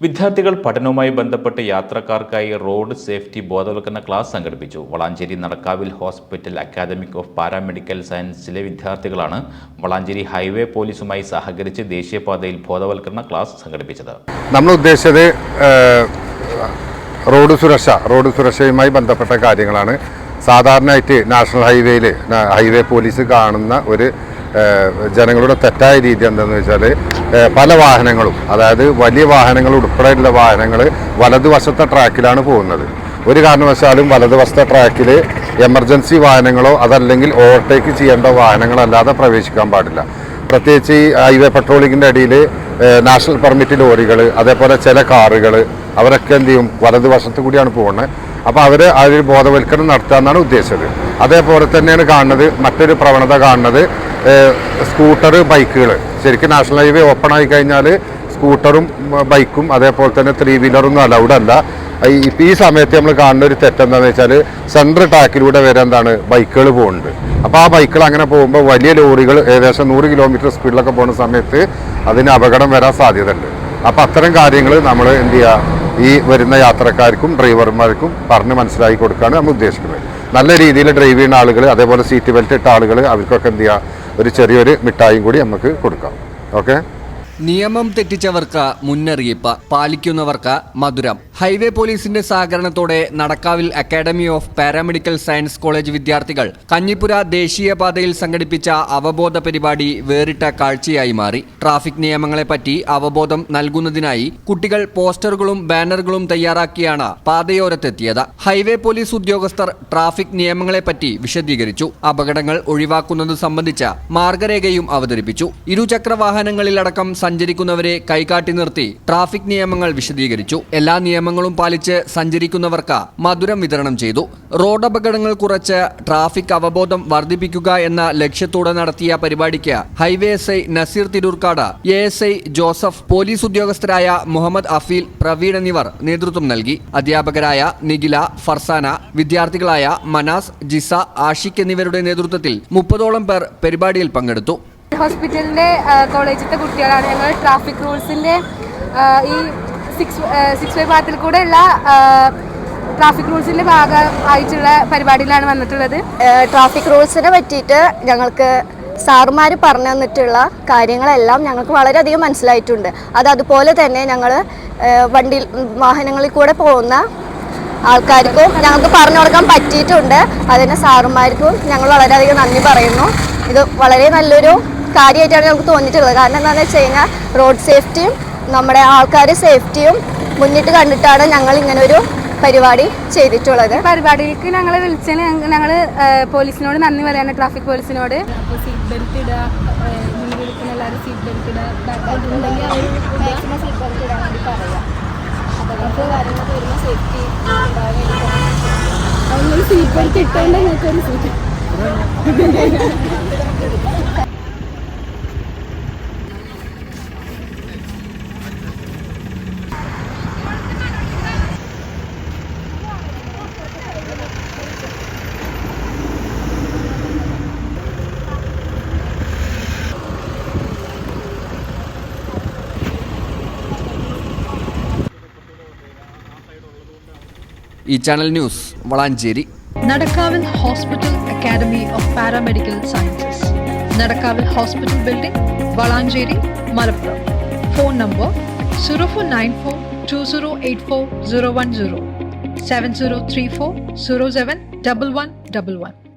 വിദ്യാർത്ഥികൾ പഠനവുമായി ബന്ധപ്പെട്ട് യാത്രക്കാർക്കായി റോഡ് സേഫ്റ്റി ബോധവൽക്കരണ ക്ലാസ് സംഘടിപ്പിച്ചു. Valanchery Nadakkavil hospital academic of paramedical സയൻസിലെ വിദ്യാർത്ഥികളാണ് വളാഞ്ചേരി ഹൈവേ പോലീസുമായി സഹകരിച്ച് ദേശീയപാതയിൽ ബോധവൽക്കരണ ക്ലാസ് സംഘടിപ്പിച്ചത്. നമ്മൾ ഉദ്ദേശിച്ചത് റോഡ് സുരക്ഷയുമായി ബന്ധപ്പെട്ട കാര്യങ്ങളാണ്. സാധാരണയായിട്ട് നാഷണൽ ഹൈവേയിൽ ഹൈവേ പോലീസ് കാണുന്ന ഒരു ജനങ്ങളുടെ തെറ്റായ രീതി എന്താണെന്ന് വെച്ചാൽ പല വാഹനങ്ങളും, അതായത് വലിയ വാഹനങ്ങൾ ഉൾപ്പെടെയുള്ള വാഹനങ്ങൾ വലതുവശത്തെ ട്രാക്കിലാണ് പോകുന്നത്. ഒരു കാരണവശാലും വലതുവശത്തെ ട്രാക്കിൽ എമർജൻസി വാഹനങ്ങളോ അതല്ലെങ്കിൽ ഓവർടേക്ക് ചെയ്യേണ്ട വാഹനങ്ങളല്ലാതെ പ്രവേശിക്കാൻ പാടില്ല. പ്രത്യേകിച്ച് ഈ ഹൈവേ പട്രോളിങ്ങിൻ്റെ അടിയിൽ നാഷണൽ പെർമിറ്റ് ലോറികൾ, അതേപോലെ ചില കാറുകൾ, അവരൊക്കെ എന്ത് ചെയ്യും, വലതുവശത്ത് കൂടിയാണ് പോകുന്നത്. അപ്പോൾ അവർ ആ ഒരു ബോധവൽക്കരണം നടത്താമെന്നാണ് ഉദ്ദേശിച്ചത്. അതേപോലെ തന്നെയാണ് കാണുന്നത്, മറ്റൊരു പ്രവണത കാണുന്നത് സ്കൂട്ടർ, ബൈക്കുകൾ. ശരിക്കും നാഷണൽ ഹൈവേ ഓപ്പൺ ആയി കഴിഞ്ഞാൽ സ്കൂട്ടറും ബൈക്കും അതേപോലെ തന്നെ 3 വീലറൊന്നും അലൗഡ് അല്ല. ഈ സമയത്ത് നമ്മൾ കാണുന്ന ഒരു തെറ്റെന്താണെന്ന് വെച്ചാൽ സെൻട്രൽ ട്രാക്കിലൂടെ വരെ ബൈക്കുകൾ പോകുന്നുണ്ട്. അപ്പോൾ ആ ബൈക്കുകൾ അങ്ങനെ പോകുമ്പോൾ വലിയ ലോറികൾ ഏകദേശം 100 കിലോമീറ്റർ സ്പീഡിലൊക്കെ പോകുന്ന സമയത്ത് അതിന് അപകടം വരാൻ സാധ്യതയുണ്ട്. അപ്പോൾ അത്തരം കാര്യങ്ങൾ നമ്മൾ എന്ത് ചെയ്യുക, ഈ വരുന്ന യാത്രക്കാർക്കും ഡ്രൈവർമാർക്കും പറഞ്ഞ് മനസ്സിലാക്കി കൊടുക്കുകയാണ് നമ്മൾ ഉദ്ദേശിക്കുന്നത്. നല്ല രീതിയിൽ ഡ്രൈവ് ചെയ്യുന്ന ആളുകൾ, അതേപോലെ സീറ്റ് ബെൽറ്റ് ഇട്ട ആളുകൾ, അവർക്കൊക്കെ എന്ത് ചെയ്യുക, ഒരു ചെറിയൊരു മിഠായും കൂടി നമുക്ക് കൊടുക്കാം. ഓക്കെ. നിയമം തെറ്റിച്ചവർക്ക് മുന്നറിയിപ്പ്, പാലിക്കുന്നവർക്ക് മധുരം. ഹൈവേ പോലീസിന്റെ സഹകരണത്തോടെ Nadakkavil academy of paramedical science college വിദ്യാർത്ഥികൾ കഞ്ഞിപ്പുര ദേശീയപാതയിൽ സംഘടിപ്പിച്ച അവബോധ പരിപാടി വേറിട്ട കാഴ്ചയായി മാറി. ട്രാഫിക് നിയമങ്ങളെപ്പറ്റി അവബോധം നൽകുന്നതിനായി കുട്ടികൾ പോസ്റ്ററുകളും ബാനറുകളും തയ്യാറാക്കിയാണ് പാതയോരത്തെത്തിയത്. ഹൈവേ പോലീസ് ഉദ്യോഗസ്ഥർ ട്രാഫിക് നിയമങ്ങളെപ്പറ്റി വിശദീകരിച്ചു. അപകടങ്ങൾ ഒഴിവാക്കുന്നത് സംബന്ധിച്ച മാർഗരേഖയും അവതരിപ്പിച്ചു. ഇരുചക്ര വാഹനങ്ങളിലടക്കം സഞ്ചരിക്കുന്നവരെ കൈകാട്ടി നിർത്തി ട്രാഫിക് നിയമങ്ങൾ വിശദീകരിച്ചു. എല്ലാ നിയമങ്ങളും പാലിച്ച് സഞ്ചരിക്കുന്നവർക്ക് മധുരം വിതരണം ചെയ്തു. റോഡ് അപകടങ്ങൾ കുറച്ച് ട്രാഫിക് അവബോധം വർദ്ധിപ്പിക്കുക എന്ന ലക്ഷ്യത്തോടെ നടത്തിയ പരിപാടിക്ക് highway S I Naseer Tirurkkad, ASI Joseph, police ഉദ്യോഗസ്ഥരായ മുഹമ്മദ് അഫീൽ, പ്രവീൺ എന്നിവർ നേതൃത്വം നൽകി. അധ്യാപകരായ നിഖില, ഫർസാന, വിദ്യാർത്ഥികളായ മനാസ്, ജിസ, ആഷിഖ് എന്നിവരുടെ നേതൃത്വത്തിൽ 30ഓളം പേർ പരിപാടിയിൽ പങ്കെടുത്തു. ഹോസ്പിറ്റലിൻ്റെ കോളേജിലത്തെ കുട്ടികളാണ്. ഞങ്ങൾ ട്രാഫിക് റൂൾസിൻ്റെ ഈ 6 പാത്തിൽ കൂടെയുള്ള ട്രാഫിക് റൂൾസിൻ്റെ ഭാഗമായിട്ടുള്ള പരിപാടിയിലാണ് വന്നിട്ടുള്ളത്. ട്രാഫിക് റൂൾസിനെ പറ്റിയിട്ട് ഞങ്ങൾക്ക് സാറുമാർ പറഞ്ഞു തന്നിട്ടുള്ള കാര്യങ്ങളെല്ലാം ഞങ്ങൾക്ക് വളരെയധികം മനസ്സിലായിട്ടുണ്ട്. അതുപോലെ തന്നെ ഞങ്ങൾ വാഹനങ്ങളിൽ കൂടെ പോകുന്ന ആൾക്കാർക്കും ഞങ്ങൾക്ക് പറഞ്ഞു കൊടുക്കാൻ പറ്റിയിട്ടുണ്ട്. അതിന് സാറുമാർക്കും ഞങ്ങൾ വളരെയധികം നന്ദി പറയുന്നു. ഇത് വളരെ നല്ലൊരു കാര്യമായിട്ടാണ് ഞങ്ങൾക്ക് തോന്നിയിട്ടുള്ളത്. കാരണം എന്താണെന്ന് വെച്ച് കഴിഞ്ഞാൽ റോഡ് സേഫ്റ്റിയും നമ്മുടെ ആൾക്കാരുടെ സേഫ്റ്റിയും മുന്നിട്ട് കണ്ടിട്ടാണ് ഞങ്ങൾ ഇങ്ങനെ ഒരു പരിപാടി ചെയ്തിട്ടുള്ളത്. പരിപാടിക്ക് ഞങ്ങൾ വിളിച്ചതിന് ഞങ്ങൾ പോലീസിനോട് നന്ദി പറയാണ്, ട്രാഫിക് പോലീസിനോട്. സീറ്റ് ബെൽറ്റ് ഇടുക, മുന്നിൽ വിളിക്കുന്ന എല്ലാവരും സീറ്റ് ബെൽറ്റ് ഇടുക, അതുണ്ടെങ്കിൽ അവർ ഉദ്ദേശിക്കുന്ന സീറ്റ് ബെൽറ്റ് ഇടാൻ വേണ്ടി പറയുക. അപകടത്തെ കാര്യങ്ങളൊക്കെ വരുന്ന സേഫ്റ്റി ഉണ്ടാകാൻ വേണ്ടി അതുകൊണ്ട് സീറ്റ് ബെൽറ്റ് ഇട്ടുകൊണ്ട് ഞങ്ങൾക്കൊരു സീറ്റ്. ഈ channel news Valanchery. Nadakkavil hospital academy of paramedical sciences, Nadakkavil hospital building, Valanchery, Malappuram. Phone number 0494208410, 7034071111.